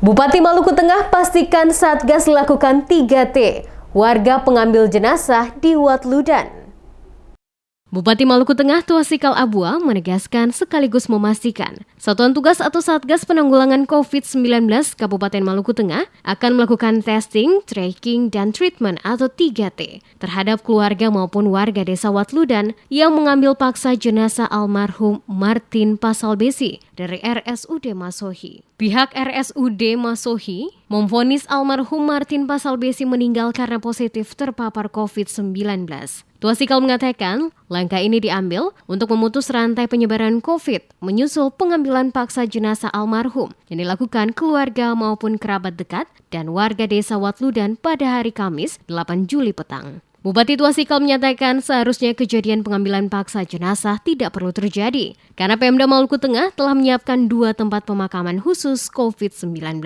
Bupati Maluku Tengah pastikan Satgas lakukan 3T. Warga pengambil jenazah di Watludan. Bupati Maluku Tengah Tuasikal Abua menegaskan sekaligus memastikan Satuan Tugas atau Satgas Penanggulangan COVID-19 Kabupaten Maluku Tengah akan melakukan testing, tracking, dan treatment atau 3T terhadap keluarga maupun warga desa Watludan yang mengambil paksa jenazah almarhum Martin Pasalbesi dari RSUD Masohi. Pihak RSUD Masohi memvonis almarhum Martin Pasalbesi meninggal karena positif terpapar COVID-19. Tuasikal mengatakan, langkah ini diambil untuk memutus rantai penyebaran COVID menyusul pengambilan paksa jenazah almarhum yang dilakukan keluarga maupun kerabat dekat dan warga desa Watludan pada hari Kamis 8 Juli petang. Bupati Tuasikal menyatakan seharusnya kejadian pengambilan paksa jenazah tidak perlu terjadi karena Pemda Maluku Tengah telah menyiapkan 2 tempat pemakaman khusus COVID-19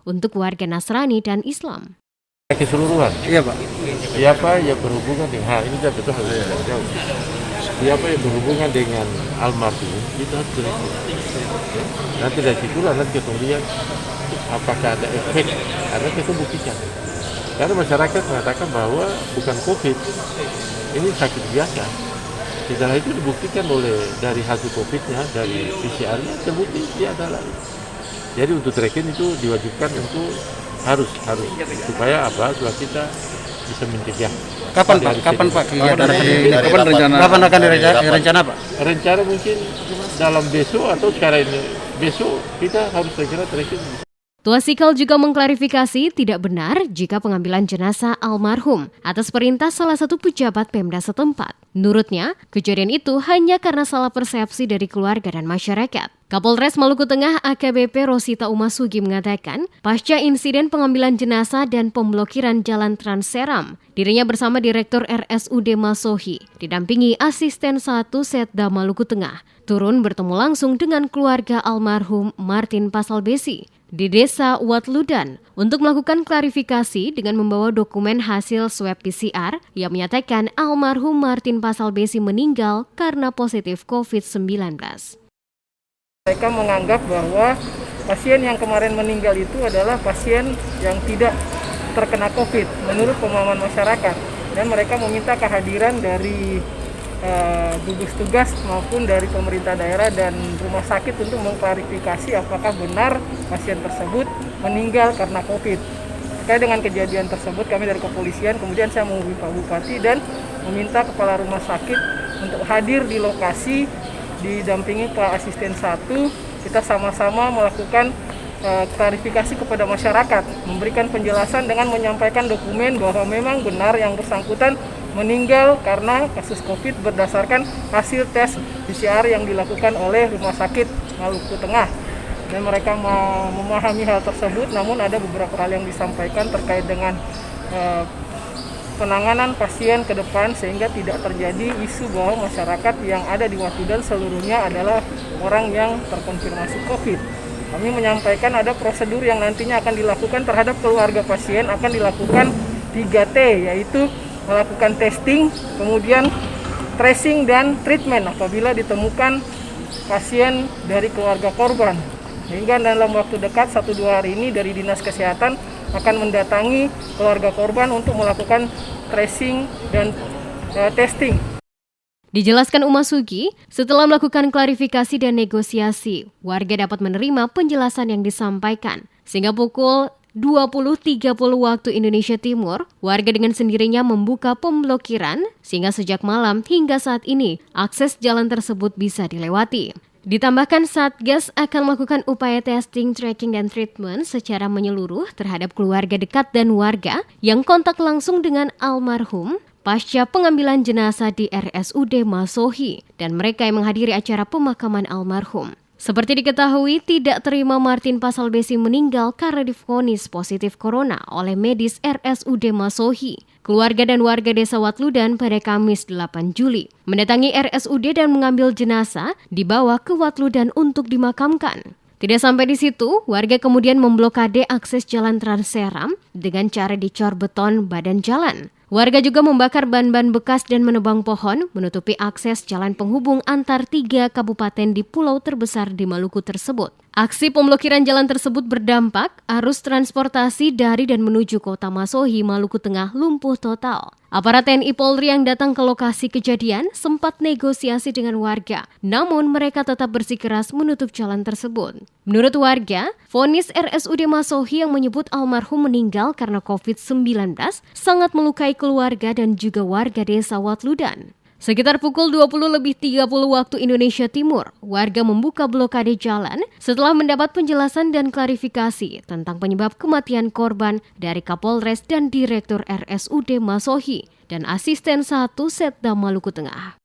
untuk warga Nasrani dan Islam. Keseluruhan. Iya Pak. Siapa yang berhubungan dengan ini betul harus jauh. Siapa yang berhubungan dengan almarhum itu harus direkrut. Nanti dari situlah nanti kita lihat apakah ada efek. Karena kita buktikan. Karena masyarakat mengatakan bahwa bukan COVID, ini sakit biasa. Setelah itu dibuktikan oleh dari hasil COVID-nya, dari PCR-nya terbukti dia adalah. Jadi untuk tracking itu diwajibkan untuk harus supaya kita bisa mencegah. Kapan Pak? Kapan akan direncana Pak? Rencana mungkin dalam besok atau sekarang ini. Besok kita harus segera tracking. Tuasikal juga mengklarifikasi tidak benar jika pengambilan jenazah almarhum atas perintah salah satu pejabat Pemda setempat. Menurutnya, kejadian itu hanya karena salah persepsi dari keluarga dan masyarakat. Kapolres Maluku Tengah AKBP Rosita Umasugi mengatakan, pasca insiden pengambilan jenazah dan pemblokiran jalan Trans Seram, dirinya bersama Direktur RSUD Masohi, didampingi Asisten 1 Setda Maluku Tengah, turun bertemu langsung dengan keluarga almarhum Martin Pasalbesi di desa Watludan untuk melakukan klarifikasi dengan membawa dokumen hasil swab PCR yang menyatakan almarhum Martin Pasalbesi meninggal karena positif COVID-19. Mereka menganggap bahwa pasien yang kemarin meninggal itu adalah pasien yang tidak terkena COVID menurut pemahaman masyarakat, dan mereka meminta kehadiran dari gugus tugas maupun dari pemerintah daerah dan rumah sakit untuk mengklarifikasi apakah benar pasien tersebut meninggal karena COVID. Terkait dengan kejadian tersebut, kami dari kepolisian kemudian saya menghubungi Pak Bupati dan meminta kepala rumah sakit untuk hadir di lokasi didampingi Pak Asisten 1. Kita sama-sama melakukan klarifikasi kepada masyarakat, memberikan penjelasan dengan menyampaikan dokumen bahwa memang benar yang bersangkutan meninggal karena kasus COVID berdasarkan hasil tes PCR yang dilakukan oleh Rumah Sakit Maluku Tengah. Dan mereka memahami hal tersebut, namun ada beberapa hal yang disampaikan terkait dengan penanganan pasien ke depan sehingga tidak terjadi isu bahwa masyarakat yang ada di Watludan seluruhnya adalah orang yang terkonfirmasi COVID. Kami menyampaikan ada prosedur yang nantinya akan dilakukan terhadap keluarga pasien, akan dilakukan 3T, yaitu melakukan testing, kemudian tracing dan treatment apabila ditemukan pasien dari keluarga korban. Hingga dalam waktu dekat 1-2 hari ini dari Dinas Kesehatan akan mendatangi keluarga korban untuk melakukan tracing dan testing. Dijelaskan Umasugi, setelah melakukan klarifikasi dan negosiasi, warga dapat menerima penjelasan yang disampaikan. Sehingga pukul 20.30 waktu Indonesia Timur, warga dengan sendirinya membuka pemblokiran sehingga sejak malam hingga saat ini akses jalan tersebut bisa dilewati. Ditambahkan Satgas akan melakukan upaya testing, tracking, dan treatment secara menyeluruh terhadap keluarga dekat dan warga yang kontak langsung dengan almarhum pasca pengambilan jenazah di RSUD Masohi dan mereka yang menghadiri acara pemakaman almarhum. Seperti diketahui, tidak terima Martin Pasalbesi meninggal karena divonis positif corona oleh medis RSUD Masohi. Keluarga dan warga desa Watludan pada Kamis 8 Juli mendatangi RSUD dan mengambil jenazah dibawa ke Watludan untuk dimakamkan. Tidak sampai di situ, warga kemudian memblokade akses jalan Trans Seram dengan cara dicor beton badan jalan. Warga juga membakar ban-ban bekas dan menebang pohon, menutupi akses jalan penghubung antar 3 kabupaten di pulau terbesar di Maluku tersebut. Aksi pemblokiran jalan tersebut berdampak arus transportasi dari dan menuju kota Masohi, Maluku Tengah lumpuh total. Aparat TNI Polri yang datang ke lokasi kejadian sempat negosiasi dengan warga, namun mereka tetap bersikeras menutup jalan tersebut. Menurut warga, vonis RSUD Masohi yang menyebut almarhum meninggal karena COVID-19 sangat melukai keluarga dan juga warga desa Watludan. Sekitar pukul 20.30 waktu Indonesia Timur, warga membuka blokade jalan setelah mendapat penjelasan dan klarifikasi tentang penyebab kematian korban dari Kapolres dan Direktur RSUD Masohi dan Asisten 1 Setda Maluku Tengah.